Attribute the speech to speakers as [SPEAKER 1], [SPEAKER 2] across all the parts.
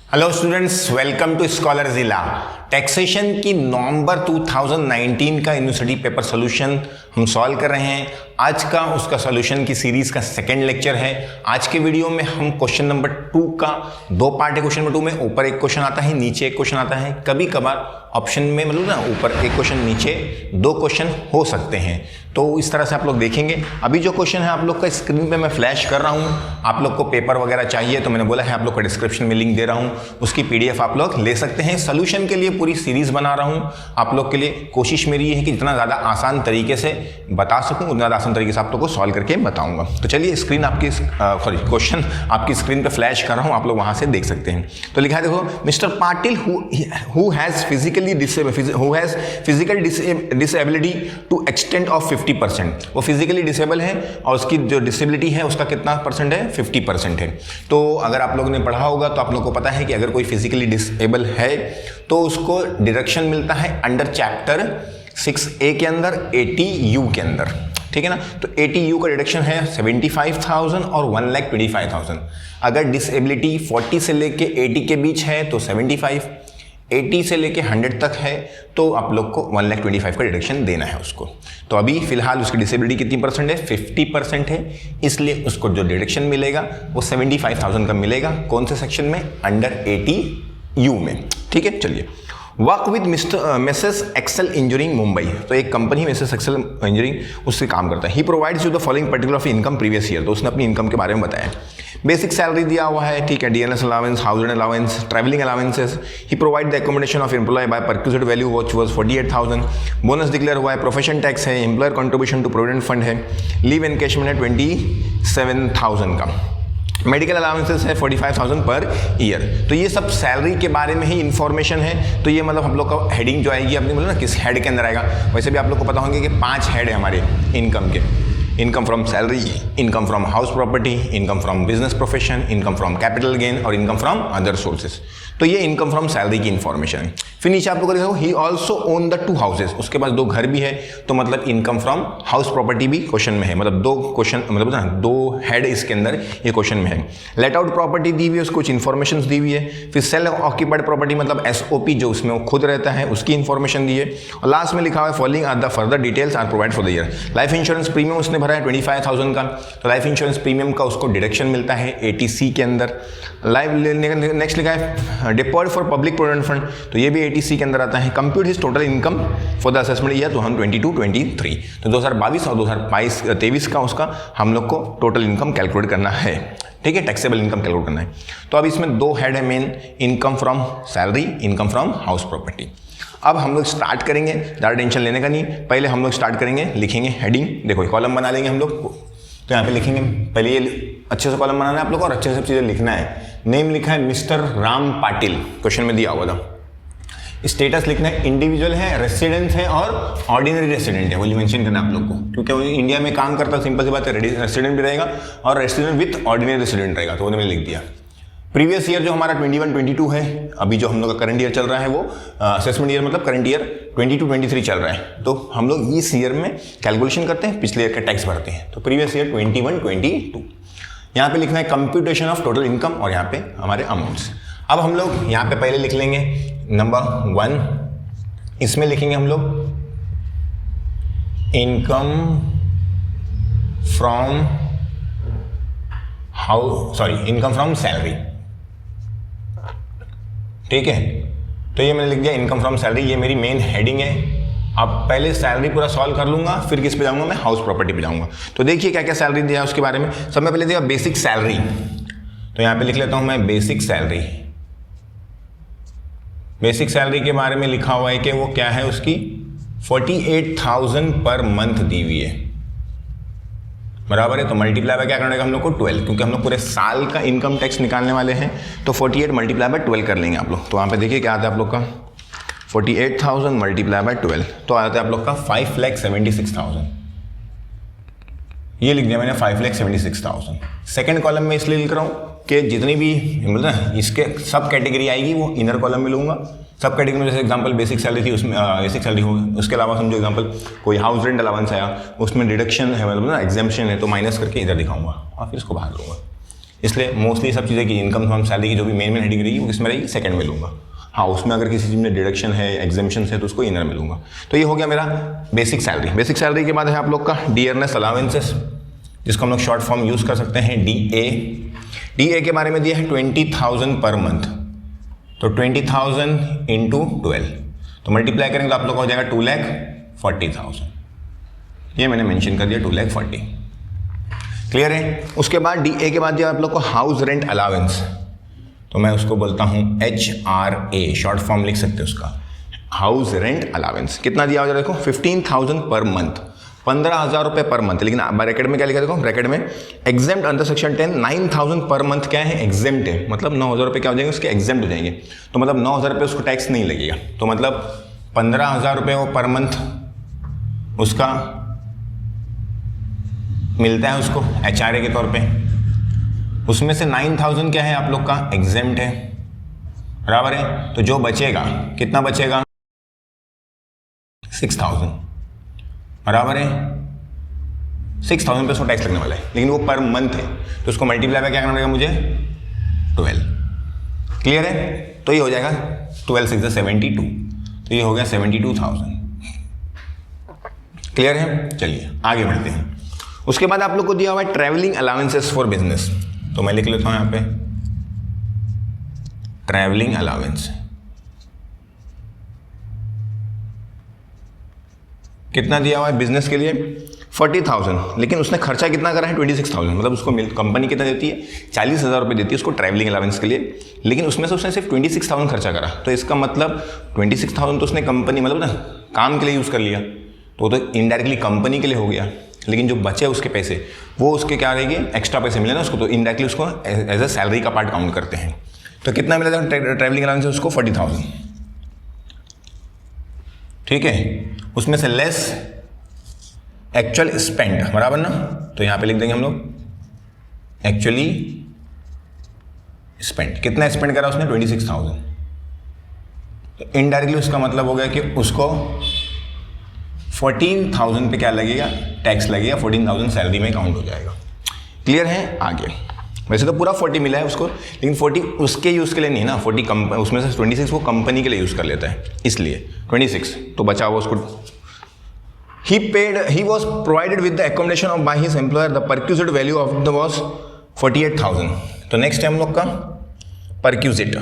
[SPEAKER 1] Hello students, welcome to scholar जिला। Taxation की नवंबर 2019 का यूनिवर्सिटी पेपर सॉल्यूशन हम सॉल्व कर रहे हैं। आज का उसका सॉल्यूशन की सीरीज का सेकंड लेक्चर है। आज के वीडियो में हम क्वेश्चन नंबर 2 का दो पार्ट है। क्वेश्चन नंबर 2 में ऊपर एक क्वेश्चन आता है, नीचे एक क्वेश्चन आता है। कभी कभार ऑप्शन में मतलब ना ऊपर एक क्वेश्चन नीचे दो क्वेश्चन हो सकते हैं, तो इस तरह से आप लोग देखेंगे। अभी जो क्वेश्चन है आप लोग का स्क्रीन पे मैं फ्लैश कर रहा हूँ। आप लोग को पेपर वगैरह चाहिए तो मैंने बोला है आप लोग को डिस्क्रिप्शन में लिंक दे रहा हूँ, उसकी पीडीएफ आप लोग ले सकते हैं। सोल्यूशन के लिए पूरी सीरीज बना रहा हूँ आप लोग के लिए। कोशिश मेरी ये है कि जितना ज़्यादा आसान तरीके से बता सकूँ उतना ज़्यादा आसान तरीके से आप लोग को सॉल्व करके बताऊँगा। तो चलिए स्क्रीन आपकी क्वेश्चन आपकी स्क्रीन पर फ्लैश कर रहा हूँ, आप लोग वहाँ से देख सकते हैं। तो लिखा है देखो, mister Patil who has physical disability to extent of 50%। वो फिजिकली डिसेबल है और उसकी जो डिसेबिलिटी है उसका कितना परसेंट है, 50% है। तो अगर आप लोगों ने पढ़ा होगा तो आप लोगों को पता है कि अगर कोई फिजिकली डिसेबल है तो उसको डिडक्शन मिलता है अंडर चैप्टर 6A के अंदर 80U के अंदर, ठीक है ना। तो 80U का डिडक्शन है 75,000 और 1,25,000। अगर डिसेबिलिटी 40 से लेके 80 के बीच है तो 75, 80 से लेके 100 तक है तो आप लोग को 1,25,000 का डिडक्शन देना है उसको। तो अभी फिलहाल उसकी डिसेबिलिटी कितनी परसेंट है, 50% है, इसलिए उसको जो डिडक्शन मिलेगा वो 75,000 का मिलेगा। कौन से सेक्शन में, अंडर 80U में, ठीक है। चलिए, work with Mrs Excel engineering Mumbai. तो एक कंपनी मिसेस एक्सेल इंजीनियरिंग उससे काम करता है। He provides you the following particular of income previous year. तो उसने अपनी इनकम के बारे में बताया। बेसिक सैलरी दिया हुआ है, ठीक है, DNS allowance, housing allowance, travelling allowances. He provide the accommodation of employ by perquisite value which was 48,000। Bonus declare हुआ है, प्रोफेशन टैक्स है, employer contribution to provident fund है, लीव एनकैशमेंट है 27,000 का, मेडिकल अलाउंसेस है 45,000 पर ईयर। तो ये सब सैलरी के बारे में ही इन्फॉर्मेशन है। तो ये मतलब हम लोग का हेडिंग जो आएगी अपनी मतलब ना किस हेड के अंदर आएगा। वैसे भी आप लोग को पता होंगे कि 5 हेड है हमारे इनकम के। Income from salary, income from house property, income from business profession, income from capital gain और इनकम फ्रॉम अदर सोर्सेज। तो ये इनकम फ्रॉम सैलरी की इन्फॉर्मेशन है। फिर नीचे आप लोग देखो, he also own the 2 houses. उसके पास 2 घर भी है, तो मतलब इनकम फ्रॉम हाउस प्रॉपर्टी भी क्वेश्चन में है। मतलब 2 क्वेश्चन मतलब ना 2 हेड इसके अंदर ये क्वेश्चन में है। लेट आउट प्रॉपर्टी दी हुई है, उसको कुछ इन्फॉर्मेशन दी हुई है। फिर सेल्फ ऑक्यूपाइड प्रॉपर्टी मतलब SOP जो उसमें वो खुद रहता है उसकी इन्फॉर्मेशन दी है। और लास्ट में लिखा हुआ है following are the further details are provide for the year. Life insurance premium उसने भरा है 25,000 का। तो लाइफ इंश्योरेंस प्रीमियम का उसको डिडक्शन मिलता है 80C के अंदर। लाइफ नेक्स्ट लिखा है deposit for public provident fund, तो ये भी 80C के अंदर आता है। Compute his total income for the assessment year 2022-23। तो 2022 और 2023 का उसका हम लोग को टोटल इनकम कैलकुलेट करना है, ठीक है, टैक्सेबल इनकम कैलकुलेट करना है। तो अब इसमें 2 हेड है main, income from salary, income from house property. अब हम लोग स्टार्ट करेंगे, ज़्यादा टेंशन लेने का नहीं। पहले हम लोग स्टार्ट करेंगे, लिखेंगे हेडिंग। देखो कॉलम बना लेंगे हम लोग। तो यहाँ पे लिखेंगे, पहले ये अच्छे से कॉलम बनाना है आप लोग और अच्छे से सब चीज़ें लिखना है। नेम लिखा है मिस्टर राम पाटिल, क्वेश्चन में दिया हुआ था। स्टेटस लिखना है इंडिविजुअल है, रेसिडेंट है और ऑर्डिनरी रेसिडेंट है, वो मेंशन करना है आप लोग को, क्योंकि वो इंडिया में काम करता है। सिंपल सी बात है, रेसिडेंट भी रहेगा और रेसिडेंट विथ ऑर्डिनरी रेसिडेंट रहेगा, तो वो मैंने लिख दिया। प्रीवियस ईयर जो हमारा 21-22 है, अभी जो हम लोग का करंट ईयर चल रहा है वो असेसमेंट ईयर मतलब करंट ईयर 22-23 चल रहा है। तो हम लोग इस ईयर में कैलकुलेशन करते हैं, पिछले ईयर का टैक्स भरते हैं। तो प्रीवियस ईयर 21-22। यहाँ पे लिखना है कंप्यूटेशन ऑफ टोटल इनकम और यहाँ पे हमारे अमाउंट्स। अब हम लोग यहाँ पे पहले लिख लेंगे नंबर 1, इसमें लिखेंगे हम लोग income from income from salary, ठीक है। तो ये मैंने लिख दिया इनकम फ्रॉम सैलरी, ये मेरी मेन हेडिंग है। अब पहले सैलरी पूरा सॉल्व कर लूंगा, फिर किस पे जाऊंगा, मैं हाउस प्रॉपर्टी पे जाऊंगा। तो देखिए क्या क्या सैलरी दिया है उसके बारे में। सब में पहले दिया बेसिक सैलरी, तो यहाँ पे लिख लेता हूं मैं बेसिक सैलरी। बेसिक सैलरी के बारे में लिखा हुआ है कि वो क्या है, उसकी 48,000 पर मंथ दी हुई है, बराबर है। तो मल्टीप्लाई बाय क्या करना है हम लोग को, 12, क्योंकि हम लोग पूरे साल का इनकम टैक्स निकालने वाले हैं। तो 48 मल्टीप्लाई बाय 12 कर लेंगे आप लोग। तो वहाँ पे देखिए क्या आता है आप लोग का 48,000 मल्टीप्लाई बाय 12, तो आता है आप लोग का 5,76,000। ये लिख दिया मैंने 5,76,000। सेकंड कॉलम में इसलिए लिख रहा हूँ कि जितनी भी मतलब ना इसके सब कैटेगरी आएगी वो इनर कॉलम में लूँगा। सब कैटेगरी में जैसे एग्जांपल बेसिक सैलरी थी, उसमें बेसिक सैलरी हो, उसके अलावा समझो एग्जांपल कोई हाउस रेंट अलाउंस आया, उसमें डिडक्शन है मतलब ना एग्जाम्पशन है, तो माइनस करके इधर दिखाऊंगा और फिर इसको बाहर लूँगा। इसलिए मोस्टली सब चीज़ें की इनकम फ्रॉम सैलरी की जो भी मेन हेडिंग रहेगी वो किसमें रहेगी, सेकंड में लूँगा। हाँ, उसमें अगर किसी चीज़ में डिडक्शन है, एग्जेम्पशन है तो उसको इनर में लूँगा। तो ये हो गया मेरा बेसिक सैलरी। बेसिक सैलरी के बाद है आप लोग का डियरनेस अलाउंसेस, जिसको हम लोग शॉर्ट फॉर्म यूज़ कर सकते हैं DA। DA के बारे में दिया है 20,000 पर मंथ, तो 20,000 इंटू 12, तो मल्टीप्लाई करेंगे तो आप लोग का हो जाएगा 2,40,000। ये मैंने मेंशन कर दिया 2,40,000। क्लियर है। उसके बाद DA के बाद दिया आप लोग को हाउस रेंट अलाउंस, तो मैं उसको बोलता हूँ HRA, शॉर्ट फॉर्म लिख सकते हैं उसका, हाउस रेंट अलाउंस। कितना दिया हो जाएगा देखो 15,000 पर मंथ, 15,000 रुपये पर मंथ। लेकिन ब्रैकेट में क्या लिखा देखो, ब्रैकेट में exempt under section 10 9,000 per month क्या है, एग्जेम्प्ट है, मतलब 9,000 रुपये क्या हो जाएंगे उसके, एग्जेम्प्ट हो जाएंगे। तो मतलब 9,000 रुपये उसको टैक्स नहीं लगेगा, तो मतलब 15,000 रुपये वो पर मंथ उसका मिलता है उसको HRA के तौर पे। उसमें से 9,000 क्या है आप लोग का, एग्जेम्प्ट है, बराबर है। तो जो बचेगा, कितना बचेगा, 6,000, बराबर है। 6,000 पे उसको टैक्स लगने वाला है, लेकिन वो पर मंथ है, तो उसको मल्टीप्लाई में क्या करना पड़ेगा मुझे, 12। क्लियर है। तो ये हो जाएगा 12 6 72, तो ये हो गया 72,000। क्लियर है। चलिए आगे बढ़ते हैं। उसके बाद आप लोग को दिया हुआ है ट्रैवलिंग अलाउंसेस फॉर बिजनेस, तो मैं लिख लेता हूं यहां पे ट्रैवलिंग अलाउंस। कितना दिया हुआ है बिजनेस के लिए, 40,000, लेकिन उसने खर्चा कितना करा है, 26,000। मतलब उसको कंपनी कितना देती है, 40,000 रुपये देती है उसको ट्रैवलिंग अलाउंस के लिए, लेकिन उसमें से उसने सिर्फ 26,000 खर्चा करा। तो इसका मतलब 26,000 तो उसने कंपनी मतलब ना काम के लिए यूज़ कर लिया, तो इनडायरेक्टली कंपनी के लिए हो गया। लेकिन जो बचे उसके पैसे वो उसके क्या रहेंगे, एक्स्ट्रा पैसे मिले ना उसको, तो इनडायरेक्टली उसको एज अ सैलरी का पार्ट काउंट करते हैं। तो कितना मिला था ट्रैवलिंग अलाउंस से उसको, 40,000। ठीक है। उसमें से लेस एक्चुअल स्पेंड, बराबर ना, तो यहां पे लिख देंगे हम लोग एक्चुअली स्पेंड। कितना स्पेंड करा उसने, 26,000। तो इनडायरेक्टली उसका मतलब हो गया कि उसको 14,000 पे क्या लगेगा, टैक्स लगेगा, 14,000 सैलरी में काउंट हो जाएगा। क्लियर है। आगे वैसे तो पूरा 40 मिला है उसको, लेकिन 40 उसके यूज़ के लिए नहीं ना, 40 उसमें से 26 वो कंपनी के लिए यूज़ कर लेता है, इसलिए 26 तो बचा हुआ उसको। he was provided with the accommodation of by his employer, the perquisite value of the was 48,000। तो नेक्स्ट है हम लोग का परक्यूजिट।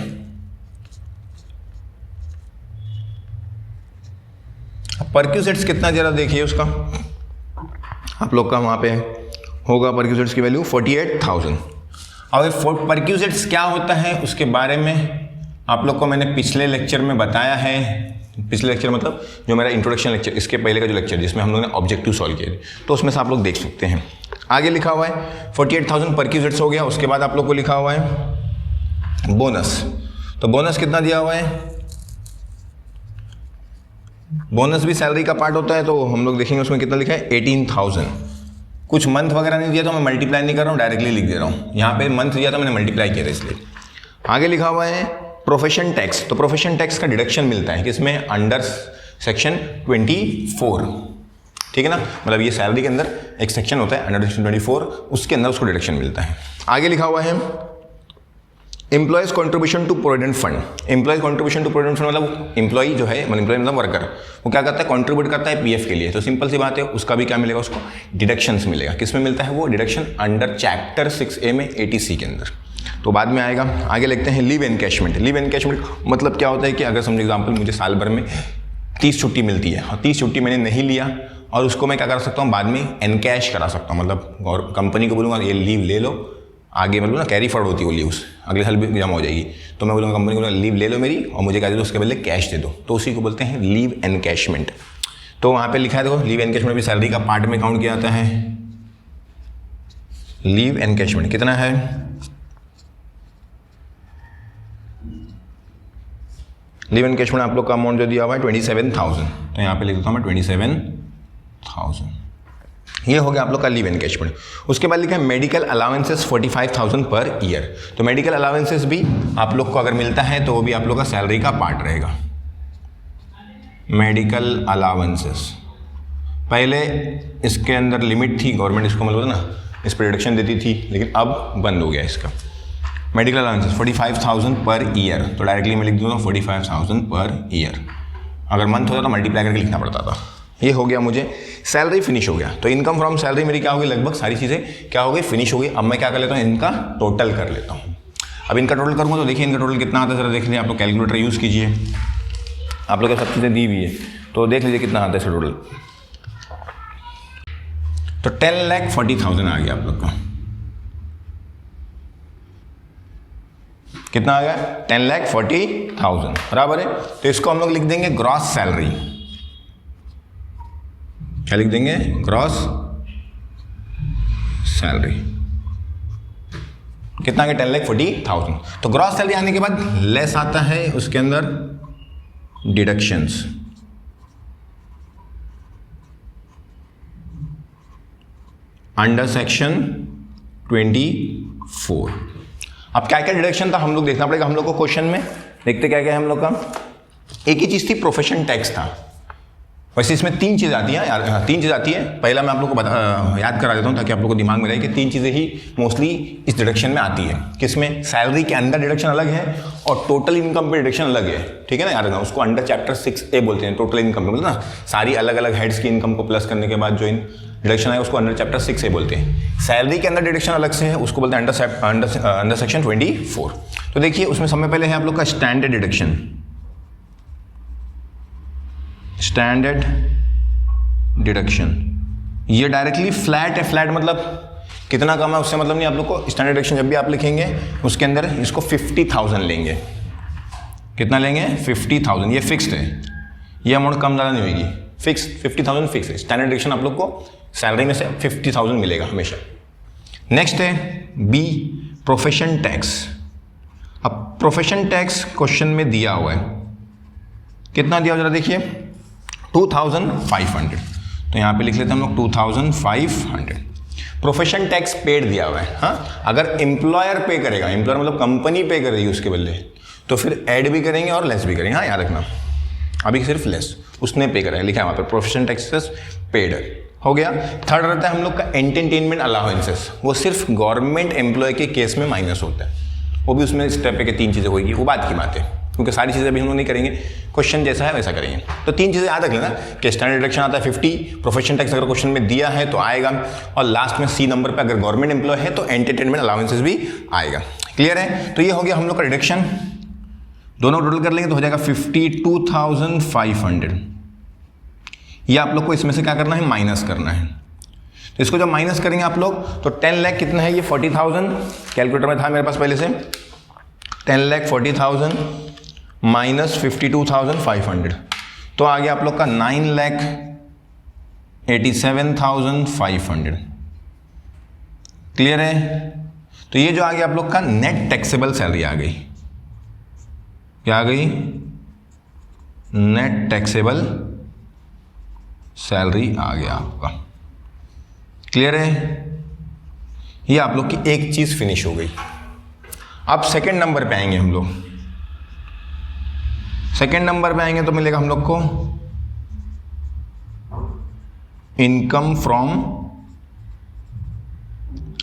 [SPEAKER 1] परक्यूजिट्स कितना जरा देखिए उसका, आप लोग का वहां पे होगा परक्यूजिट्स की वैल्यू 48,000। और परक्यूजिट्स क्या होता है उसके बारे में आप लोग को मैंने पिछले लेक्चर में बताया है। पिछले लेक्चर मतलब जो मेरा इंट्रोडक्शन लेक्चर, इसके पहले का जो लेक्चर जिसमें हम लोगों ने ऑब्जेक्टिव सॉल्व किए, तो उसमें से आप लोग देख सकते हैं। आगे लिखा हुआ है 48,000 परक्यूजिट्स हो गया। उसके बाद आप लोग को लिखा हुआ है बोनस। तो बोनस कितना दिया हुआ है, बोनस भी सैलरी का पार्ट होता है, तो हम लोग देखेंगे उसमें कितना लिखा है 18,000। कुछ मंथ वगैरह नहीं दिया तो मैं मल्टीप्लाई नहीं कर रहा हूँ, डायरेक्टली लिख दे रहा हूँ। यहाँ पे मंथ दिया तो मैंने मल्टीप्लाई किया था इसलिए। आगे लिखा हुआ है प्रोफेशन टैक्स। तो प्रोफेशन टैक्स का डिडक्शन मिलता है किसमें, अंडर सेक्शन 24। ठीक है ना, मतलब ये सैलरी के अंदर एक सेक्शन होता है अंडर सेक्शन 24, उसके अंदर उसको डिडक्शन मिलता है। आगे लिखा हुआ है employees contribution to provident fund. Employees contribution to provident fund मतलब एम्प्लॉय जो है, एम्प्लॉय मतलब वर्कर, वो क्या करता है, कंट्रीब्यूट करता है पीएफ के लिए। तो सिंपल सी बात है, उसका भी क्या मिलेगा, उसको डिडक्शंस मिलेगा। किस में मिलता है वो डिडक्शन, अंडर चैप्टर 6A में 80C के अंदर, तो बाद में आएगा। आगे लिखते हैं लीव एनकैशमेंट। लीव एनकैशमेंट मतलब क्या होता है कि अगर समझो एग्जाम्पल मुझे साल भर में 30 छुट्टी मिलती है और 30 छुट्टी मैंने नहीं लिया और उसको मैं क्या कर सकता हूँ, बाद में एनकैश करा सकता हूँ। मतलब और कंपनी को बोलूँगा ये लीव ले लो, आगे मतलब ना कैरी फॉरवर्ड होती है वो लीव्स, अगले साल भी जमा हो जाएगी। तो मैं बोलूँगा कंपनी को लीव ले लो मेरी और मुझे क्या दे दो, उसके बदले कैश दे दो। तो उसी को बोलते हैं लीव एनकैशमेंट। तो वहाँ पे लिखा है देखो, लीव एनकैशमेंट भी सैलरी का पार्ट में काउंट किया जाता है। लीव एनकैशमेंट कितना है, लीव एनकैशमेंट आप लोग का अमाउंट जो दिया हुआ है 27,000। तो यहाँ पे लिख देता हूँ मैं 27,000। ये हो गया आप लोग का लीव एनकैशमेंट। उसके बाद लिखा है मेडिकल अलाउंसेस 45,000 पर ईयर। तो मेडिकल अलाउंसेस भी आप लोग को अगर मिलता है तो वो भी आप लोग का सैलरी का पार्ट रहेगा। मेडिकल अलाउंसेस पहले इसके अंदर लिमिट थी, गवर्नमेंट इसको मतलब ना इस पर डिडक्शन देती थी, लेकिन अब बंद हो गया इसका। मेडिकल अलाउंसेस 45,000 पर ईयर, तो डायरेक्टली मैं लिख दूँगा 45,000 पर ईयर। अगर मंथ होता तो मल्टीप्लाई करके लिखना पड़ता था। ये हो गया, मुझे सैलरी फिनिश हो गया। तो इनकम फ्रॉम सैलरी मेरी क्या हो गई, लगभग सारी चीज़ें क्या हो गई, फिनिश हो गई। अब मैं क्या कर लेता हूँ, इनका टोटल कर लेता हूँ। अब इनका टोटल करूँगा तो देखिए इनका टोटल कितना आता है, ज़रा देख लीजिए। आप लोग कैलकुलेटर यूज़ कीजिए, आप लोग को सब चीज़ें दी हुई है, तो देख लीजिए कितना आता है इसका टोटल। तो 10,40,000 आ गया आप लोग का। कितना आ गया, 10,40,000 बराबर है। तो इसको हम लोग लिख देंगे ग्रॉस सैलरी। क्या लिख देंगे, ग्रॉस सैलरी। कितना आ गया, 10,40,000। तो ग्रॉस सैलरी आने के बाद लेस आता है उसके अंदर डिडक्शंस। Under section 24। अब क्या क्या डिडक्शन था हम लोग देखना पड़ेगा हम लोग को क्वेश्चन में। देखते क्या क्या है हम लोग का। एक ही चीज़ थी, प्रोफेशन टैक्स था। वैसे इसमें 3 चीज़ आती हैं यार, 3 चीज़ आती है। पहला मैं आप लोग को याद करा देता हूँ ताकि आप लोग को दिमाग में रहे कि 3 चीज़ें ही मोस्टली इस डिडक्शन में आती है। किसमें, सैलरी के अंदर डिडक्शन अलग है और टोटल इनकम पे डिडक्शन अलग है। ठीक है ना, याद रखना। उसको अंडर चैप्टर 6A बोलते हैं, टोटल इनकम। मतलब ना सारी अलग अलग हेड्स की इनकम को प्लस करने के बाद जो डिडक्शन है उसको अंडर चैप्टर 6A बोलते हैं। सैलरी के अंदर डिडक्शन अलग से है, उसको बोलते हैं अंडर सेक्शन 24। तो देखिए उसमें सबसे पहले है आप लोग का स्टैंडर्ड डिडक्शन। स्टैंडर्ड डिडक्शन ये डायरेक्टली फ्लैट है। फ्लैट मतलब कितना कम है उससे मतलब नहीं। आप लोग को स्टैंडर्ड डिडक्शन जब भी आप लिखेंगे उसके अंदर इसको 50,000 लेंगे। कितना लेंगे, 50,000। ये फिक्स्ड है, ये अमाउंट कम ज़्यादा नहीं होगी। फिक्स 50,000 फिक्स है। स्टैंडर्ड डिडक्शन आप लोग को सैलरी में से 50,000 मिलेगा हमेशा। नेक्स्ट है बी, प्रोफेशन टैक्स। अब प्रोफेशन टैक्स क्वेश्चन में दिया हुआ है, कितना दिया हुआ जरा देखिए, 2,500। तो यहाँ पे लिख लेते हैं हम लोग 2,500। प्रोफेशन टैक्स पेड दिया हुआ है। हाँ, अगर एम्प्लॉयर पे करेगा, एम्प्लॉयर मतलब कंपनी पे करेगी उसके बदले, तो फिर ऐड भी करेंगे और लेस भी करेंगे। हाँ याद रखना, अभी सिर्फ लेस उसने पे करा है, लिखा है वहाँ पे प्रोफेशन टैक्सेस पेड हो गया। थर्ड रहता है हम लोग का एंटरटेनमेंट अलाउंसेस। वो सिर्फ गवर्नमेंट एम्प्लॉय के केस में माइनस होता है। वो भी उसमें स्टेप पे के 3 चीज़ें होगी, वो बात की बात है, क्योंकि सारी चीज़ें अभी हम लोग नहीं करेंगे। क्वेश्चन जैसा है वैसा करेंगे। तो 3 चीज़ें याद रख लेना कि स्टैंडर्ड डिडक्शन आता है 50, प्रोफेशन टैक्स अगर क्वेश्चन में दिया है तो आएगा, और लास्ट में C नंबर पे अगर गवर्नमेंट एम्प्लॉय है तो एंटरटेनमेंट अलाउंसेस भी आएगा। क्लियर है। तो ये हो गया हम लोग का डिडक्शन। दोनों टोटल कर लेंगे तो हो जाएगा 52,500। ये आप लोग को इसमें से क्या करना है, माइनस करना है। तो इसको जब माइनस करेंगे आप लोग तो 10 लाख कितना है, ये 40,000 कैलकुलेटर में था मेरे पास पहले से। 10,40,000 माइनस 52,500 तो आ गया आप लोग का 9,87,500। क्लियर है। तो ये जो आ गया आप लोग का नेट टैक्सेबल सैलरी आ गई। क्या आ गई, नेट टैक्सेबल सैलरी आ गया आपका। क्लियर है। ये आप लोग की एक चीज फिनिश हो गई। अब सेकंड नंबर पे आएंगे हम लोग। सेकंड नंबर पे आएंगे तो मिलेगा हम लोग को इनकम फ्रॉम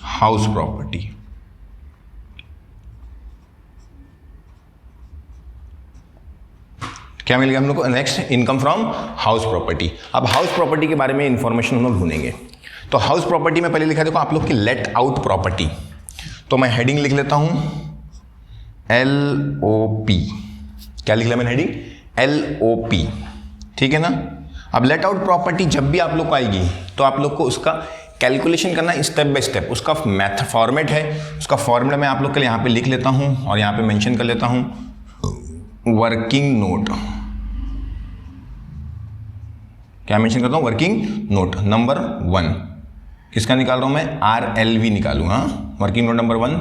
[SPEAKER 1] हाउस प्रॉपर्टी। क्या मिल गया हम लोग को, next income from house property. अब हाउस प्रॉपर्टी के बारे में इंफॉर्मेशन हम लोग ढूंढेंगे। तो हाउस प्रॉपर्टी में पहले लिखा देखो आप लोग की लेट आउट प्रॉपर्टी। तो मैं हेडिंग लिख लेता हूं LOP। क्या लिख लिया मैंने हेडिंग, LOP। ठीक है ना। अब लेट आउट प्रॉपर्टी जब भी आप लोग को आएगी तो आप लोग को उसका कैलकुलेशन करना स्टेप बाय स्टेप। उसका मैथ फॉर्मेट है, उसका फॉर्मूला मैं आप लोग के लिए यहाँ पे लिख लेता हूँ और यहाँ पे मेंशन कर लेता हूँ वर्किंग नोट। क्या मेंशन करता हूँ, वर्किंग नोट नंबर 1। किसका निकाल रहा हूँ मैं, RLV निकालूंगा, वर्किंग नोट नंबर 1।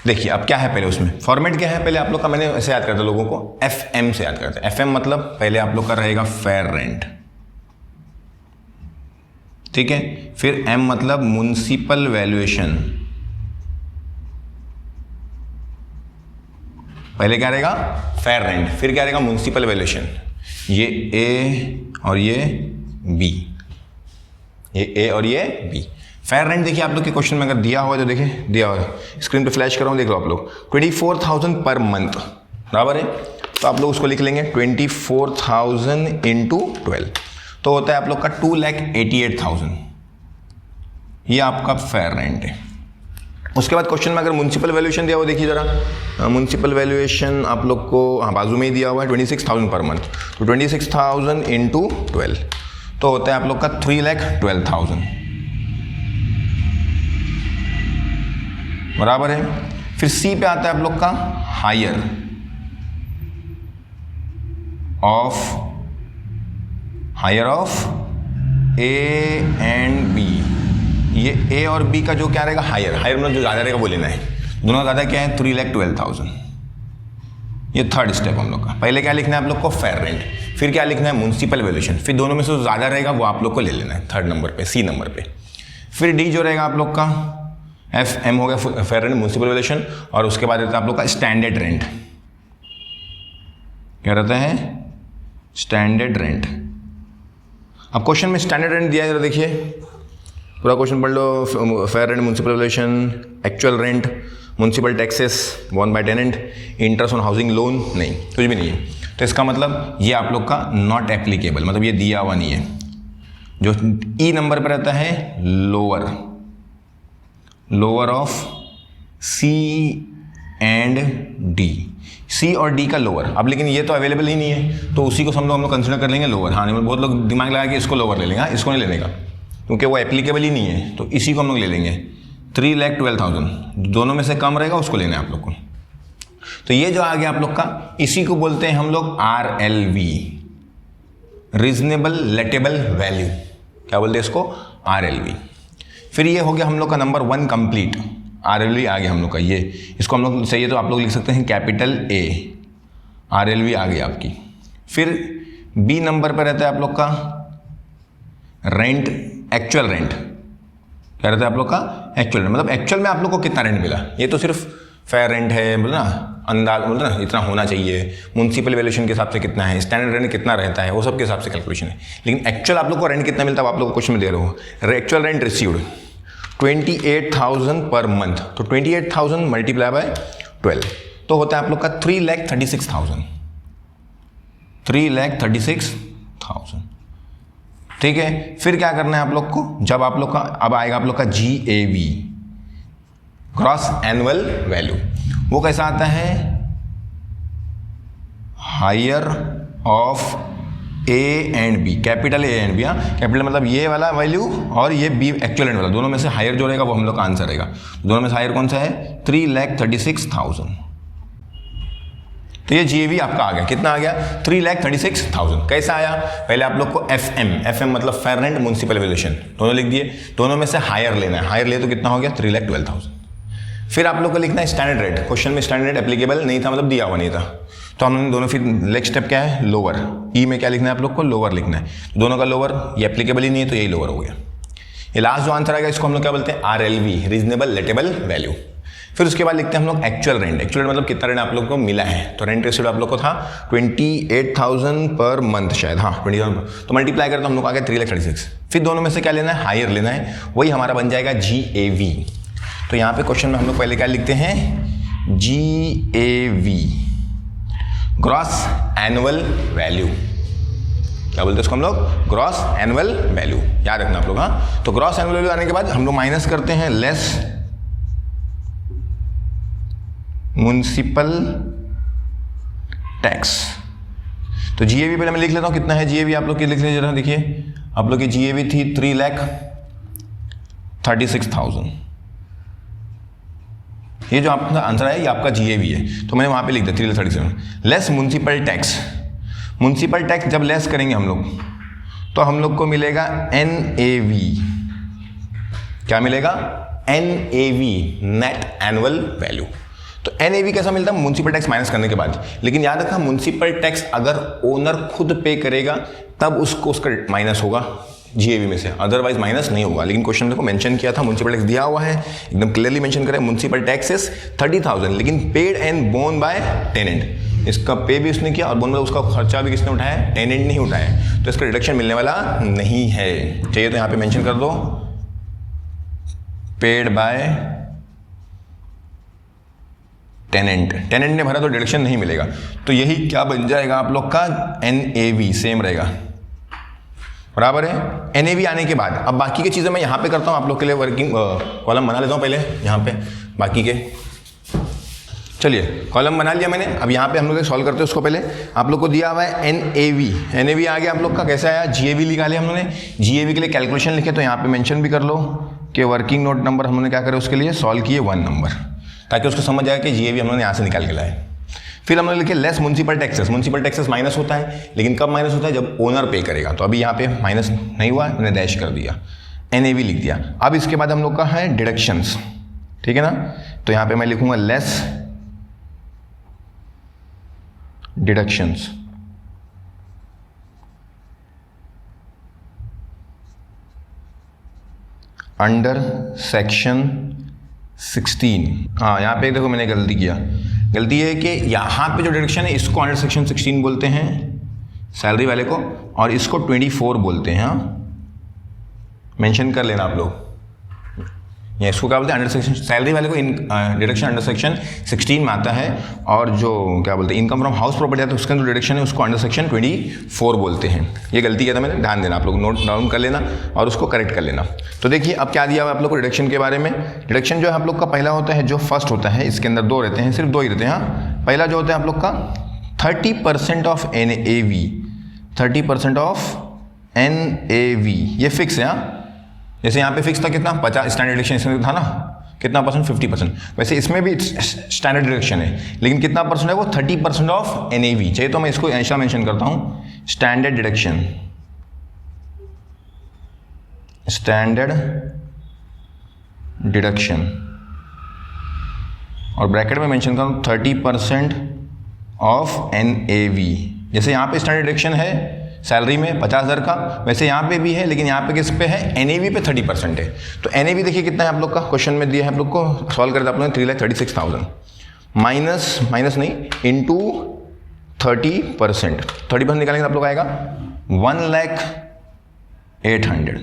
[SPEAKER 1] देखिए अब क्या है पहले उसमें फॉर्मेट क्या है, पहले आप लोग का मैंने ऐसे याद करता लोगों को FM से याद करते हैं। FM मतलब पहले आप लोग का रहेगा फेयर रेंट, ठीक है। फिर M मतलब म्युनिसिपल वैल्यूएशन, पहले क्या रहेगा फेयर रेंट, फिर क्या रहेगा म्युनिसिपल वैल्यूएशन। ये A और ये B, ये A और ये B। फेयर रेंट देखिए आप लोग के क्वेश्चन में अगर दिया हुआ है तो देखिए दिया हुआ है, स्क्रीन पे फ्लैश कर रहा हूँ, देख लो आप लोग 24,000 पर मंथ, बराबर है। तो आप लोग उसको लिख लेंगे 24,000 इंटू 12, तो होता है आप लोग का 2,88,000, ये आपका फेयर रेंट है। उसके बाद क्वेश्चन में अगर म्युनिसिपल वैल्यूएशन दिया हुआ, देखिए जरा म्युनिसिपल वैल्यूएशन आप लोग को बाजू में ही दिया हुआ है 26,000 पर मंथ, तो 26,000 इंटू 12 तो होता है आप लोग का 3,12,000, बराबर है। फिर सी पे आता है आप लोग का higher of A and B, ये ए और बी का जो क्या रहेगा हायर मतलब जो ज़्यादा रहेगा वो लेना है, दोनों का ज़्यादा क्या है 3,12,000, ये थर्ड स्टेप हम लोग का। पहले क्या लिखना है आप लोग को फेयर रेंट, फिर क्या लिखना है म्युनिसिपल वैल्यूएशन, फिर दोनों में से जो ज़्यादा रहेगा वो आप लोग को ले लेना है थर्ड नंबर पे, सी नंबर पे। फिर डी जो रहेगा आप लोग का एफ एम हो गया फेयर रेंट म्युनिसिपल वैल्यूएशन, और उसके बाद रहता है आप लोग का स्टैंडर्ड रेंट, क्या रहता है स्टैंडर्ड रेंट। अब क्वेश्चन में स्टैंडर्ड रेंट दिया है, जरा देखिए पूरा क्वेश्चन पढ़ लो। Fair rent municipal valuation, actual rent, municipal taxes borne by tenant, interest on housing loan, नहीं कुछ भी नहीं है। तो इसका मतलब ये आप लोग का नॉट एप्लीकेबल, मतलब ये दिया हुआ नहीं है। जो ई नंबर पर रहता है lower of C and D, C और डी का लोअर। अब लेकिन ये तो अवेलेबल ही नहीं है, तो उसी को हम लोग कंसिडर कर लेंगे लोअर। हाँ, बहुत लोग दिमाग लगा कि इसको लोअर ले लेंगे, इसको नहीं लेने का क्योंकि वो एप्लीकेबल ही नहीं है, तो इसी को हम लोग ले लेंगे 3,12,000, दोनों में से कम रहेगा उसको लेना है आप लोग को। तो ये जो आ गया आप लोग का, इसी को बोलते हैं हम लोग RLV, रीजनेबल लेटेबल वैल्यू, क्या बोलते हैं इसको RLV। फिर ये हो गया हम लोग का नंबर 1 कंप्लीट, RLV आ गया हम लोग का, ये इसको हम लोग चाहिए तो आप लोग लिख सकते हैं कैपिटल A, RLV आ गई आपकी। फिर बी नंबर पर रहता है आप लोग का रेंट, एक्चुअल रेंट, क्या रहता है आप लोग का एक्चुअल रेंट, मतलब एक्चुअल में आप लोग को कितना रेंट मिला। ये तो सिर्फ फेयर रेंट है, बोला ना अंदाज, बोला ना इतना होना चाहिए, म्युनिसिपल वैल्यूएशन के हिसाब से कितना है, स्टैंडर्ड रेंट कितना रहता है, वो सब के हिसाब से कैलकुलेशन है। लेकिन एक्चुअल आप लोग को रेंट कितना मिलता है आप लोग को क्वेश्चन में दे रहे हो। Actual rent received 28,000 per month, तो 28,000 मल्टीप्लाई बाय 12 तो होता है आप लोग का 3,36,000, 3,36,000, ठीक है। फिर क्या करना है आप लोग को, जब आप लोग का अब आएगा आप लोग का GAV, ग्रॉस एनुअल वैल्यू, वो कैसा आता है higher of A and B, capital A and B, हाँ कैपिटल मतलब ये वाला वैल्यू और ये B एक्चुअल एंड वाला, दोनों में से हायर जो रहेगा वो हम लोग का आंसर रहेगा। दोनों में से हायर कौन सा है 3,36,000, तो ये GAV आपका आ गया, कितना आ गया 3,36,000। कैसा आया, पहले आप लोग को FM मतलब फेयर रेंट म्युनिसिपल वैल्यूएशन दोनों लिख दिए, दोनों में से हायर लेना है, हायर ले तो कितना हो गया 3,12,000। फिर आप लोग को लिखना है स्टैंडर्ड रेट, क्वेश्चन में स्टैंडर्ड रेट एप्लीकेबल नहीं था, मतलब दिया हुआ नहीं था, तो हमने दोनों फिर नेक्स्ट स्टेप क्या है लोअर, ई में क्या लिखना है आप लोग को लोअर लिखना है, दोनों का लोअर, ये एप्लीकेबल ही नहीं है तो यही लोअर हो गया। ये लास्ट जो आंसर आएगा इसको हम लोग क्या बोलते हैं RLV, रीजनेबल लेटेबल वैल्यू। फिर उसके बाद लिखते हैं हम लोग एक्चुअल रेंट, एक्चुअल मतलब कितना रेंट आप लोग को मिला है, तो रेंट रिसीव्ड आप लोग को था 28,000 पर मंथ शायद, हाँ 20,000, तो मल्टीप्लाई करते हम लोग आ गया 3,36,000। फिर दोनों में से क्या लेना है हायर लेना है, वही हमारा बन जाएगा GAV। तो यहाँ पे क्वेश्चन में हम लोग पहले क्या लिखते हैं GAV, ग्रॉस एनुअल वैल्यू, क्या बोलते हैं इसको हम लोग ग्रॉस एनुअल वैल्यू, याद रखना आप लोग। हाँ, तो ग्रॉस एनुअल वैल्यू आने के बाद हम लोग माइनस करते हैं लेस म्युनिसिपल टैक्स। तो GAV पहले मैं लिख लेता हूँ, कितना है GAV आप लोग की लिख लीजिए जरा, देखिए आप लोग की GAV थी 3,36,000, ये जो आपका आंसर है ये आपका GAV है, तो मैंने वहाँ पे लिख दिया 3,36,000 less municipal tax. Municipal tax जब लेस करेंगे हम लोग तो हम लोग को मिलेगा NAV, क्या मिलेगा NAV, नेट एनुअल वैल्यू। तो NAV कैसा मिलता है म्युनिसिपल टैक्स माइनस करने के बाद, लेकिन याद रखा म्युनिसिपल टैक्स अगर ओनर खुद पे करेगा तब उसको उसका माइनस होगा GAV में से, अदरवाइज माइनस नहीं होगा। लेकिन क्वेश्चन में मेंशन किया था म्युनिसिपल टैक्स दिया हुआ है, एकदम क्लियरली मेंशन करें म्युनिसिपल टैक्सेस 30,000, लेकिन paid and borne by tenant, इसका पे भी उसने किया और बोन बाय उसका खर्चा भी किसने उठाया, टेनेंट नहीं उठाया, तो इसका रिडक्शन मिलने वाला नहीं है। चाहिए तो यहाँ पे मेंशन कर दो पेड बाय टेनेंट। टेनेंट ने भरा तो डिडक्शन नहीं मिलेगा, तो यही क्या बन जाएगा आप लोग का NAV, सेम रहेगा, बराबर है। NAV आने के बाद अब बाकी की चीज़ें मैं यहाँ पे करता हूँ आप लोग के लिए, वर्किंग कॉलम बना लेता हूँ पहले यहाँ पे बाकी के। चलिए कॉलम बना लिया मैंने, अब यहाँ पे हम लोग सॉल्व करते हैं उसको। पहले आप लोग को दिया हुआ है NAV, NAV आ गया आप लोग का, कैसे आया, GAV निकाले हम लोगों ने, GAV के लिए कैलकुलेशन लिखे तो यहाँ पे मेंशन भी कर लो कि वर्किंग नोट नंबर हमने क्या करे उसके लिए सॉल्व किए 1 नंबर, ताकि उसको समझ आए कि GAV हम लोगों ने यहाँ से निकाल के लाए। फिर हमने लिखे less municipal taxes. Municipal taxes minus होता है, लेकिन कब माइनस होता है, जब ओनर पे करेगा। तो अभी यहाँ पे माइनस नहीं हुआ, मैंने डैश कर दिया, NAV लिख दिया। अब इसके बाद हम लोग का है डिडक्शंस, ठीक है ना, तो यहाँ पे मैं लिखूंगा लेस डिडक्शंस अंडर सेक्शन 16। हाँ यहाँ पे देखो मैंने गलती किया, गलती है कि यहाँ पे जो डिडक्शन है इसको अंडर सेक्शन 16 बोलते हैं सैलरी वाले को, और इसको 24 बोलते हैं। हाँ मेंशन कर लेना आप लोग, या इसको क्या बोलते हैं अंडर सेक्शन, सैलरी वाले को डिडक्शन अंडर सेक्शन 16 में आता है, और जो क्या बोलते हैं इनकम फ्रॉम हाउस प्रॉपर्टी आता है उसका जो डिडक्शन है उसको अंडर सेक्शन 24 बोलते हैं। ये गलती किया था मैंने, ध्यान देना, आप लोग नोट डाउन कर लेना और उसको करेक्ट कर लेना। तो देखिए अब क्या दिया हुआ आप लोग को डिडक्शन के बारे में। डिडक्शन जो है आप लोग का पहला होता है, जो फर्स्ट होता है, इसके अंदर 2 रहते हैं, सिर्फ 2 ही रहते हैं। हाँ पहला जो होता है आप लोग का 30% ऑफ NAV, 30% ऑफ NAV, ये फिक्स है। हाँ जैसे यहाँ पे फिक्स था कितना 50, स्टैंडर्ड डिडक्शन इसमें था ना कितना परसेंट, 50%। वैसे इसमें भी स्टैंडर्ड डिडक्शन है, लेकिन कितना परसेंट है वो 30% ऑफ NAV। चाहिए तो मैं इसको ऐसा मेंशन करता हूँ, स्टैंडर्ड डिडक्शन, स्टैंडर्ड डिडक्शन, और ब्रैकेट में मेंशन करूँ 30% ऑफ NAV। जैसे यहाँ पे स्टैंडर्ड डिडक्शन है सैलरी में 50,000 का, वैसे यहाँ पे भी है, लेकिन यहाँ पे किस पे है, NAV पे 30% है। तो NAV देखिए कितना है आप लोग का, क्वेश्चन में दिया है आप लोग को, सॉल्व करते आप लोग 3,36,000 माइनस नहीं इंटू 30%, 30% निकालेंगे आप लोग आएगा 1,08,000।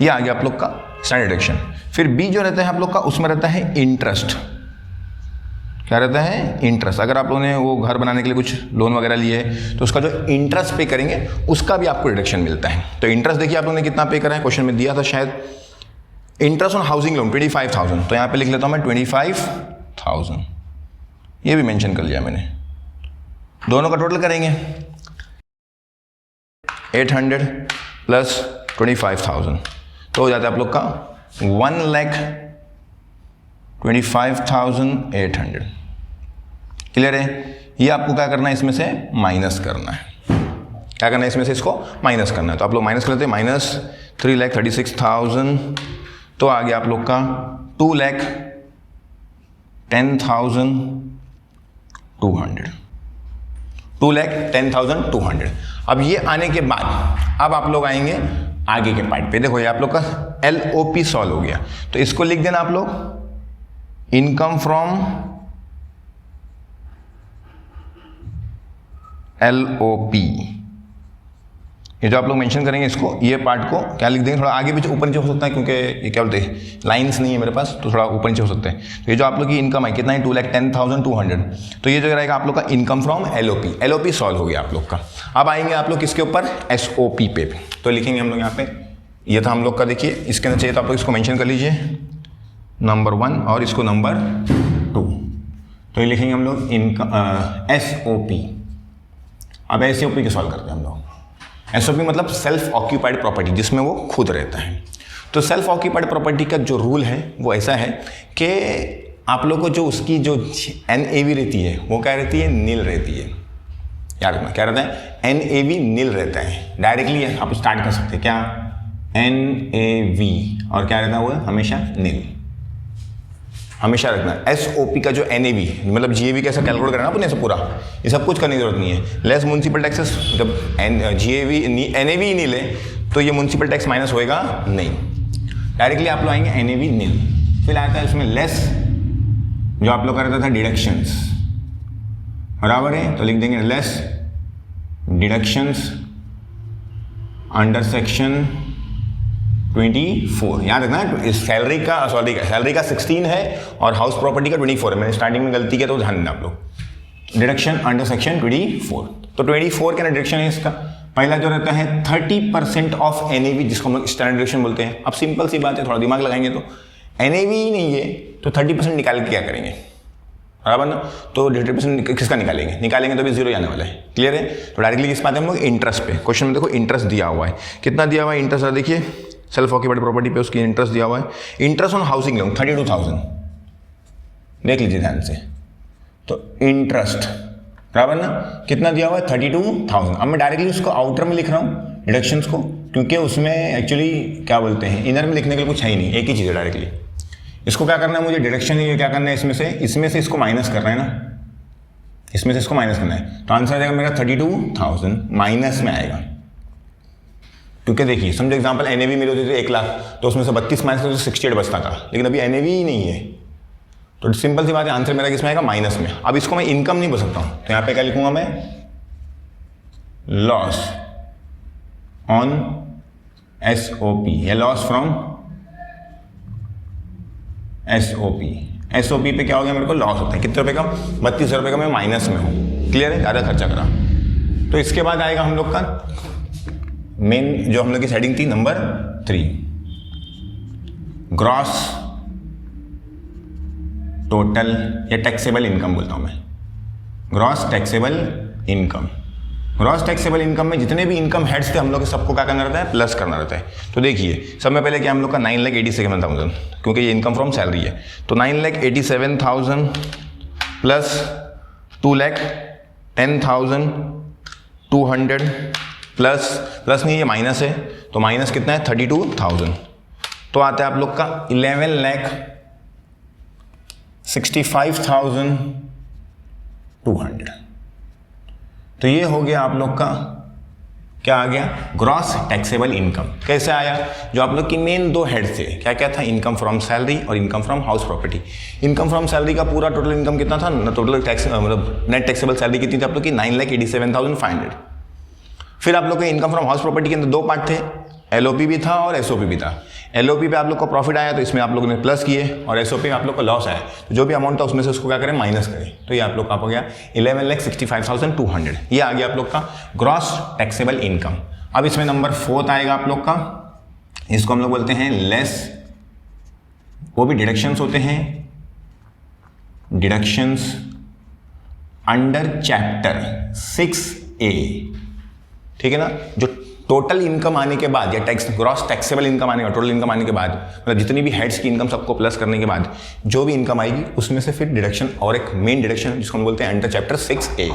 [SPEAKER 1] ये आ गया आप लोग का स्टैंडर्ड डिडक्शन। फिर B जो रहता है आप लोग का, उसमें रहता है इंटरेस्ट। क्या रहता है, इंटरेस्ट। अगर आप लोगों ने वो घर बनाने के लिए कुछ लोन वगैरह लिए तो उसका जो इंटरेस्ट पे करेंगे उसका भी आपको डिडक्शन मिलता है। तो इंटरेस्ट देखिए आप लोगों ने कितना पे करा है, क्वेश्चन में दिया था शायद, इंटरेस्ट ऑन हाउसिंग लोन 25,000, तो यहाँ पे लिख लेता हूँ मैं 25,000, ये भी मेंशन कर लिया मैंने। दोनों का टोटल करेंगे 800 प्लस 25,000, तो हो जाता है आप लोग का 1,25,800। क्लियर है। ये आपको क्या करना है, इसमें से माइनस करना है। क्या करना है, इसमें से इसको माइनस करना है। तो आप लोग माइनस कर लेते हैं, -3,36,000, तो आ गया आप लोग का 2,10,200, 2,10,200। अब ये आने के बाद अब आप लोग आएंगे आगे के पार्ट पे। देखो ये आप लोग का LOP सॉल्व हो गया, तो इसको लिख देना आप लोग इनकम फ्रॉम LOP। ये जो आप लोग मेंशन करेंगे इसको, ये पार्ट को क्या लिख देंगे, थोड़ा आगे पीछे ऊपर नीचे हो सकता है, क्योंकि ये क्या बोलते हैं लाइंस नहीं है मेरे पास, तो थोड़ा ऊपर नीचे हो सकते हैं। तो ये जो आप लोग की इनकम है कितना है, 2,10,200, तो ये जो रहेगा आप लोग का income from LOP। LOP solve हो गया आप लोग का। अब आएंगे आप लोग किसके ऊपर, SOP पे। तो लिखेंगे हम लोग यहाँ पे, ये था हम लोग का, देखिए इसके अंदर चाहिए तो आप लोग इसको मेंशन कर लीजिए नंबर 1 और इसको नंबर 2। तो ये लिखेंगे हम लोग इनकम SOP। अब SOP के सॉल्व करते हैं हम लोग। SOP मतलब सेल्फ ऑक्यूपाइड प्रॉपर्टी, जिसमें वो खुद रहता है। तो सेल्फ ऑक्यूपाइड प्रॉपर्टी का जो रूल है वो ऐसा है कि आप लोग को जो उसकी जो NAV रहती है वो क्या रहती है, नील रहती है। याद रखना क्या रहता है, NAV नील रहता है। डायरेक्टली आप स्टार्ट कर सकते हैं क्या, NAV, और क्या रहता है वो हमेशा नील, हमेशा रखना। SOP का जो NAV मतलब GAV कैसा कैलकुलेट करना अपने से पूरा, ये सब कुछ करने की जरूरत नहीं है। लेस म्युनिसिपल टैक्सेस, जब GAV NAV ही नील है तो ये म्युनिसिपल टैक्स माइनस होएगा नहीं, डायरेक्टली आप लोग आएंगे NAV नील। फिर आता है इसमें लेस, जो आप लोग का रहता था डिडक्शंस, बराबर है, तो लिख देंगे लेस डिडक्शंस अंडर सेक्शन 24। याद रखना सैलरी का 16 है और हाउस प्रॉपर्टी का 24 है। मैंने स्टार्टिंग में गलती किया तो ध्यान देना आप लोग। डिडक्शन अंडर सेक्शन 24, तो 24 का डिडक्शन है इसका। पहला जो रहता है 30% ऑफ एनएवी, जिसको हम लोग स्टैंडर्ड डिडक्शन बोलते हैं। अब सिंपल सी बात है, थोड़ा दिमाग लगाएंगे तो एनएवी ही नहीं है तो 30% निकाल के क्या करेंगे, बराबर ना। तो 30% किसका निकालेंगे तो भी जीरो आने वाला है। क्लियर है। तो डायरेक्टली किस पाते हैं हम लोग, इंटरेस्ट पे। क्वेश्चन में देखो इंटरेस्ट दिया हुआ है, कितना दिया हुआ है इंटरेस्ट, देखिए सेल्फ ऑक्यूपाइड प्रॉपर्टी पे उसकी इंटरेस्ट दिया हुआ है। इंटरेस्ट ऑन हाउसिंग लोन 32,000, देख लीजिए ध्यान से। तो इंटरेस्ट बराबर ना, कितना दिया हुआ है 32,000। अब मैं डायरेक्टली उसको आउटर में लिख रहा हूँ डिडक्शंस को, क्योंकि उसमें एक्चुअली क्या बोलते हैं, इनर में लिखने के लिए कुछ है ही नहीं, एक ही चीज़ है डायरेक्टली। इसको क्या करना है मुझे, डिडक्शन ये क्या करना है, इसमें से इसको माइनस करना है ना, इसमें से इसको माइनस करना है। तो आंसर आ जाएगा मेरा 32,000 माइनस में आएगा। क्योंकि देखिए समझो एग्जांपल एनएवी मेरे होते थे 1 लाख, तो उसमें से 32 माइनस तो 68 बचता था, लेकिन अभी एनएवी ही नहीं है। तो सिंपल सी बात है, आंसर मेरा किसमें आएगा, माइनस में। अब इसको मैं इनकम नहीं बोल सकता हूं, तो यहां पे क्या लिखूंगा मैं, लॉस ऑन एसओपी या लॉस फ्रॉम एसओपी। एसओपी पे क्या हो गया, मेरे को लॉस होता है कितने रुपए का, 32 रुपए का। मैं माइनस में हूं, क्लियर है, ज़्यादा खर्चा करा। तो इसके बाद आएगा हम लोग का मेन जो हम लोग की हेडिंग थी नंबर 3, ग्रॉस टोटल या टैक्सेबल इनकम बोलता हूं मैं, gross taxable income. Gross taxable income में जितने भी इनकम हेड्स थे हम लोग सबको क्या करना रहता है, प्लस करना रहता है। तो देखिए सब में पहले क्या हम लोग का 9,87,000, क्योंकि ये इनकम फ्रॉम सैलरी है। तो 9,87,000 प्लस 2,10,200 प्लस नहीं, ये माइनस है, तो माइनस कितना है 32,000। तो आता है आप लोग का 11,65,200। तो ये हो गया आप लोग का, क्या आ गया, ग्रॉस टैक्सेबल इनकम। कैसे आया, जो आप लोग की मेन 2 हेड थे, क्या क्या था, इनकम फ्रॉम सैलरी और income from house property. Income from salary का पूरा टोटल इनकम कितना था, टोटल टैक्स मतलब नेट टैक्सेबल सैलरी कितनी थी आप लोग की, 9,87,500। फिर आप लोग के इनकम फ्रॉम हाउस प्रॉपर्टी के अंदर 2 पार्ट थे, एलओपी भी था और एसओपी भी था। एलओपी पे आप लोग को प्रॉफिट आया तो इसमें आप लोगों ने प्लस किए, और एसओपी में आप लोग को लॉस आया तो जो भी अमाउंट था उसमें से उसको क्या करें, माइनस करें। तो ये आप लोग का हो गया 11,65,200। ये आ गया आप लोग का ग्रॉस टैक्सेबल इनकम। अब इसमें नंबर 4 आएगा आप लोग का, इसको हम लोग बोलते हैं लेस, वो भी डिडक्शंस होते हैं, डिडक्शंस अंडर चैप्टर 6A, ठीक है ना। जो टोटल इनकम आने के बाद या टैक्स ग्रॉस टैक्सेबल इनकम आने का, टोटल इनकम आने के बाद मतलब जितनी भी हेड्स की इनकम सबको प्लस करने के बाद जो भी इनकम आएगी उसमें से फिर डिडक्शन और एक मेन डिडक्शन जिसको हम बोलते हैं अंडर चैप्टर 6A।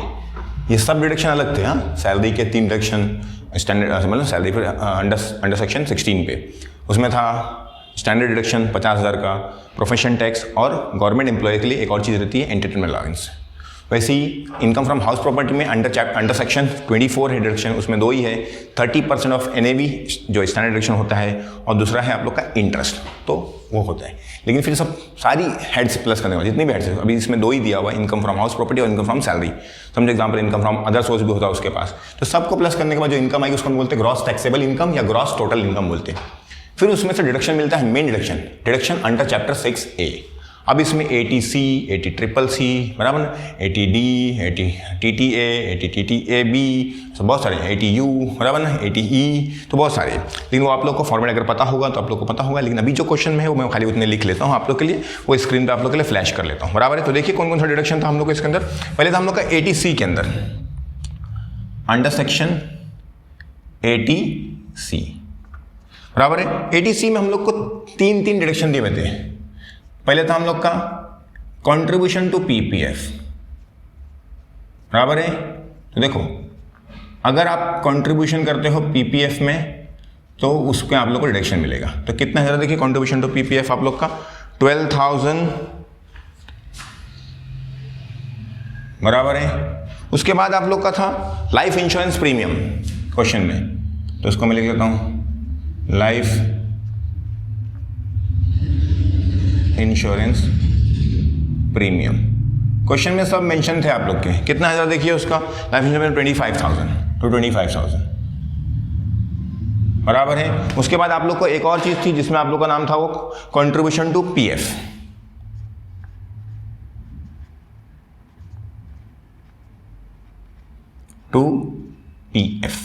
[SPEAKER 1] ये सब डिडक्शन अलग थे, हाँ, सैलरी के 3 डिडक्शन, स्टैंडर्ड मतलब सैलरी पर अंडर सेक्शन 16 पे, उसमें था स्टैंडर्ड डिडक्शन 50,000 का, प्रोफेशन टैक्स, और गवर्नमेंट एम्प्लॉय के लिए एक और चीज़ रहती है एंटरटेनमेंट अलाउंस। वैसे ही इनकम फ्रॉम हाउस प्रॉपर्टी में अंडर सेक्शन 24 है डिडक्शन, उसमें 2 ही है, 30% ऑफ एनएवी जो स्टैंडर्ड डिडक्शन होता है, और दूसरा है आप लोग का इंटरेस्ट, तो वो होता है। लेकिन फिर सब सारी हेड्स प्लस करने वाले जितनी भी हेड्स है, अभी इसमें 2 ही दिया हुआ है, इनकम फ्रॉम हाउस प्रॉपर्टी और इनकम फ्रॉम सैलरी। समझो example income from other source भी होता है उसके पास, तो सबको प्लस करने के बाद जो इनकम आएगी उसको हम बोलते हैं ग्रॉस टैक्सेबल इनकम या ग्रॉस टोटल इनकम बोलते हैं। फिर उसमें से डिडक्शन मिलता है main deduction under chapter 6A। अब इसमें ATC, ATCCC, बराबर ना, ATD, ATTTA, ATTTAB, तो बहुत सारे, ATU, बराबर ना, ATE, तो बहुत सारे। लेकिन वो आप लोग को फॉर्मेट अगर पता होगा तो आप लोग को पता होगा, लेकिन अभी जो क्वेश्चन में है वो मैं खाली उतने लिख लेता हूँ आप लोग के लिए, वो स्क्रीन पे आप लोग के लिए फ्लैश कर लेता हूँ, बराबर है। तो देखिए कौन कौन सा डिडक्शन था हम लोग को इसके अंदर। पहले था हम लोग का ATC के अंदर, अंडर सेक्शन ATC, बराबर है। ATC में हम लोग को 3 डिडक्शन दिए हुए थे। पहले था हम लोग का कंट्रीब्यूशन टू PPF, बराबर है। तो देखो अगर आप कंट्रीब्यूशन करते हो PPF में तो उसके आप लोग को डिडक्शन मिलेगा। तो कितना है देखिए कंट्रीब्यूशन टू PPF आप लोग का 12,000, बराबर है। उसके बाद आप लोग का था लाइफ इंश्योरेंस प्रीमियम क्वेश्चन में, तो उसको मैं लिख लेता हूं लाइफ इंश्योरेंस प्रीमियम। क्वेश्चन में सब मेंशन थे आप लोग के, कितना हजार देखिए उसका, लाइफ इंश्योरेंस 25,000 to 25,000, बराबर है। उसके बाद आप लोग को एक और चीज थी जिसमें आप लोग का नाम था वो contribution to PF. To PF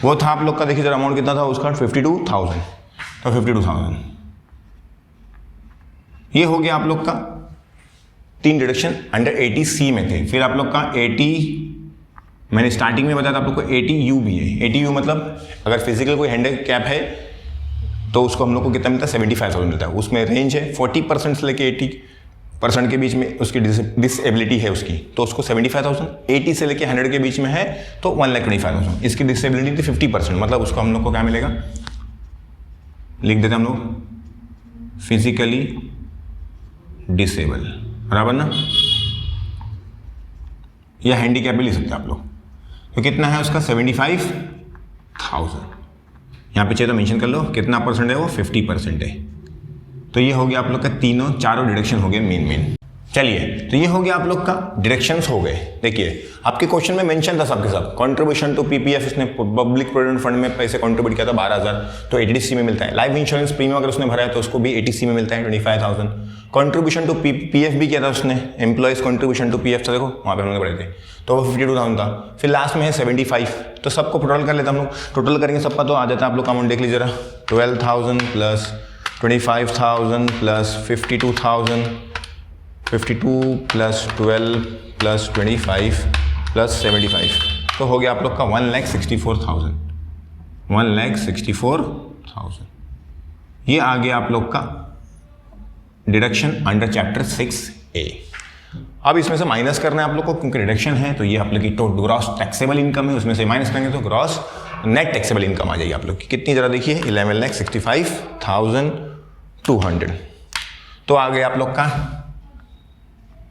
[SPEAKER 1] वो था आप लोग का, देखिए जरा अमाउंट कितना था उसका 52,000, तो 52,000 ये हो गया आप लोग का। 3 डिडक्शन अंडर 80C में थे। फिर आप लोग का 80, मैंने स्टार्टिंग में बताया था आप लोग को 80U भी है। 80U मतलब अगर फिजिकल कोई हैंडीकैप है तो उसको हम लोग को कितना मिलता है, 75,000 मिलता है। उसमें रेंज है 40% से लेके 80% के बीच में उसकी डिसेबिलिटी है उसकी, तो उसको 75,000। 80 से लेके 100 के बीच में है तो 1,25,000। इसकी डिसेबिलिटी थी 50%, मतलब उसको हम लोग को क्या मिलेगा, लिख देते हम लोग फिजिकली डिसेबल, बराबर ना, या हैंडीकैप भी लिख सकते हैं आप लोग। तो कितना है उसका 75,000। यहाँ पे चाहिए तो मेंशन कर लो कितना परसेंट है वो, 50% है। तो ये हो गया आप लोग का चारों डिडक्शन हो गए मेन। चलिए, तो ये हो गया आप लोग का डिडक्शंस हो गए। देखिए आपके क्वेश्चन में मेंशन था सबके सब कंट्रीब्यूशन टू पीपीएफ, इसने पब्लिक प्रोविडेंट फंड में पैसे कंट्रीब्यूट किया था 12,000, तो 80C में मिलता है। लाइफ इंश्योरेंस प्रीमियम अगर उसने भरा है तो उसको भी 80C में मिलता है 25,000। कंट्रीब्यूशन टू पीएफ भी किया था उसने, एम्प्लॉयज कंट्रीब्यूशन टू पीएफ था, देखो वहाँ पे हम लोग पढ़े थे, तो वो 52,000 था। फिर लास्ट में है 75, तो सबको टोटल कर लेते हम लोग। टोटल करेंगे सबका तो आ जाता है आप लोग का अमाउंट, देख लीजिए जरा, 12,000 plus 25,000 plus 52,000, 52 plus 12 plus 25 plus 75, तो हो गया आप लोग का 1,64,000। 1,64,000 ये आ गया आप लोग का डिडक्शन अंडर चैप्टर 6A। अब इसमें से माइनस करना है आप लोग को, क्योंकि डिडक्शन है तो ये आप लोग की ग्रॉस टैक्सेबल इनकम है, उसमें से माइनस करेंगे तो ग्रॉस नेट टैक्सेबल इनकम आ जाएगी आप लोग की। कितनी जरा देखिए, 11,65,200। तो आ गया आप लोग का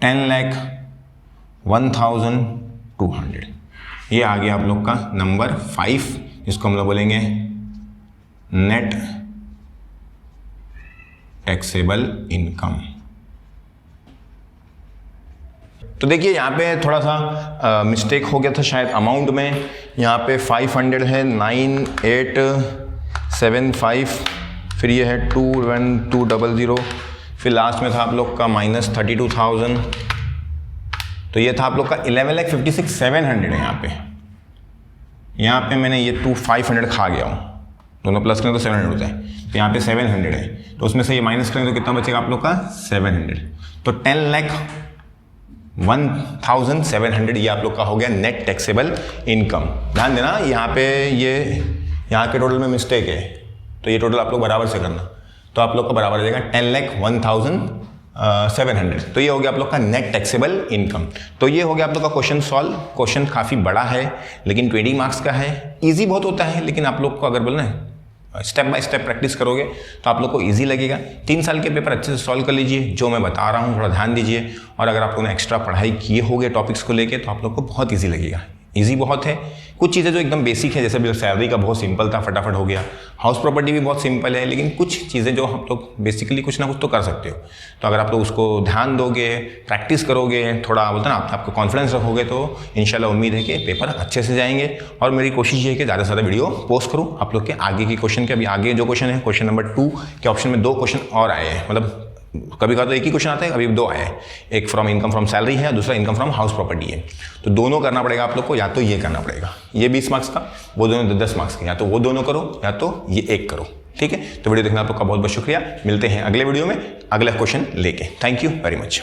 [SPEAKER 1] 10,01,200। ये आ गया आप लोग का नंबर 5, इसको हम लोग बोलेंगे नेट टैक्सेबल इनकम। तो देखिए यहाँ पे थोड़ा सा मिस्टेक हो गया था शायद अमाउंट में। यहाँ पे 500 है, 9,875, फिर ये है 2,1,200, फिर लास्ट में था आप लोग का -32,000, तो ये था आप लोग का 11,56,700 है। यहाँ पे मैंने ये 500 खा गया हूँ, दोनों प्लस करें तो 700 होता है, तो यहाँ पे 700 है, तो उसमें से ये माइनस करें तो कितना बचेगा आप लोग का 700, तो 10,01,700 ये आप लोग का हो गया नेट टैक्सेबल इनकम। ध्यान देना यहाँ पे ये यहाँ के टोटल में मिस्टेक है, तो ये टोटल आप लोग बराबर से करना, तो आप लोग का बराबर आ जाएगा 10,01,700। तो ये हो गया आप लोग का नेट टैक्सेबल इनकम। तो ये हो गया आप लोग का क्वेश्चन सॉल्व। क्वेश्चन काफ़ी बड़ा है लेकिन 20 मार्क्स का है, इजी बहुत होता है, लेकिन आप लोग को अगर बोलना है स्टेप बाय स्टेप प्रैक्टिस करोगे तो आप लोग को इजी लगेगा। 3 साल के पेपर अच्छे से सॉल्व कर लीजिए, जो मैं बता रहा हूँ थोड़ा ध्यान दीजिए, और अगर आप लोगों ने एक्स्ट्रा पढ़ाई किए होगे टॉपिक्स को लेके तो आप लोग को बहुत ईजी लगेगा। ईजी बहुत है, कुछ चीज़ें जो एकदम बेसिक है, जैसे सैलरी का बहुत सिंपल था, फटाफट हो गया। हाउस प्रॉपर्टी भी बहुत सिंपल है, लेकिन कुछ चीज़ें जो हम लोग बेसिकली कुछ ना कुछ तो कर सकते हो, तो अगर आप लोग उसको ध्यान दोगे, प्रैक्टिस करोगे, थोड़ा बोलते ना आपको कॉन्फिडेंस रखोगे, तो इंशाल्लाह उम्मीद है कि पेपर अच्छे से जाएंगे। और मेरी कोशिश ये है कि ज़्यादा से ज़्यादा वीडियो पोस्ट करूँ आप लोग के आगे के क्वेश्चन के। अभी आगे जो क्वेश्चन है, क्वेश्चन नंबर 2 के ऑप्शन में 2 क्वेश्चन और आए हैं, मतलब कभी कभी तो एक ही क्वेश्चन आता है, अभी 2 आए हैं, एक फ्रॉम इनकम फ्रॉम सैलरी है, दूसरा इनकम फ्रॉम हाउस प्रॉपर्टी है। तो दोनों करना पड़ेगा आप लोग को, या तो ये करना पड़ेगा, ये 20 मार्क्स का, वो दोनों 10 मार्क्स के, या तो वो दोनों करो या तो ये एक करो, ठीक है। तो वीडियो देखना आप लोग का बहुत बहुत शुक्रिया। मिलते हैं अगले वीडियो में अगला क्वेश्चन लेके। Thank you very much.